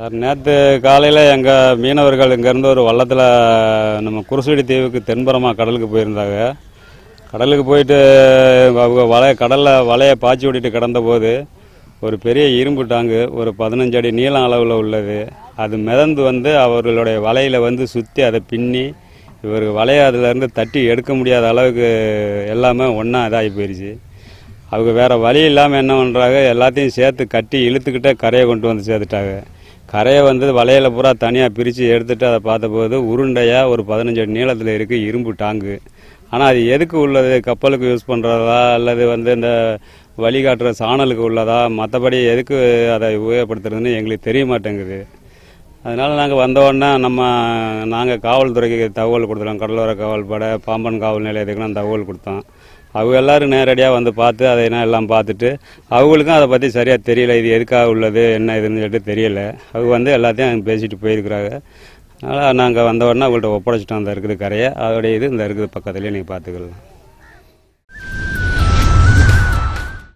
Sir நேற்று காலையில் எங்கள் மீனவர்கள் இங்கேருந்து ஒரு வள்ளத்தில் நம்ம குருசுடி தீவுக்கு தென்புறமாக கடலுக்கு போயிருந்தாங்க. கடலுக்கு போயிட்டு அவங்க கடலில் வலையை பாய்ச்சி விட்டுட்டு கிடந்தபோது ஒரு பெரிய இரும்பு டாங்கு ஒரு 15 அடி நீளம் அளவில் உள்ளது. அது மிதந்து வந்து அவர்களுடைய வலையில் சுற்றி அதை பின்னி இவர் வலையை அதிலேருந்து தட்டி எடுக்க முடியாத அளவுக்கு எல்லாமே ஒன்றா இதாகி போயிடுச்சு. அவங்க வேறு வழி இல்லாமல் என்ன பண்ணுறாங்க, எல்லாத்தையும் சேர்த்து கட்டி இழுத்துக்கிட்டே கரையை கொண்டு வந்து சேர்த்துட்டாங்க. கரையை வலையில் பூரா தனியாக பிரித்து எடுத்துகிட்டு அதை பார்த்தபோது உருண்டையாக ஒரு 15 அடி நீளத்தில் இருக்குது இரும்பு டாங்கு. ஆனால் அது எதுக்கு உள்ளது, கப்பலுக்கு யூஸ் பண்ணுறதா அல்லது இந்த வழிகாட்டுற சாணலுக்கு உள்ளதா, மற்றபடி எதுக்கு அதை உபயோகப்படுத்துறதுன்னு எங்களுக்கு தெரிய மாட்டேங்குது. அதனால் நாங்கள் வந்தோடனே நாங்கள் காவல்துறைக்கு தகவல் கொடுத்துட்டோம். கடலோர காவல் படை, பாம்பன் காவல் நிலையத்துக்குலாம் தகவல் கொடுத்தோம். அவங்க எல்லோரும் நேரடியாக பார்த்து அதையெல்லாம் எல்லாம் பார்த்துட்டு அவங்களுக்கும் அதை பற்றி சரியாக தெரியல, இது எதுக்காக உள்ளது என்ன இதுன்னு சொல்லிட்டு தெரியல. அவங்க எல்லாத்தையும் பேசிட்டு போயிருக்கிறாங்க. அதனால் நாங்கள் வந்த உடனே அவங்கள்ட்ட ஒப்படைச்சிட்டோம். அந்த இருக்குது கரையை, அதோடைய இது இந்த இருக்குது பக்கத்துலேயே நீங்கள் பார்த்துக்கலாம்.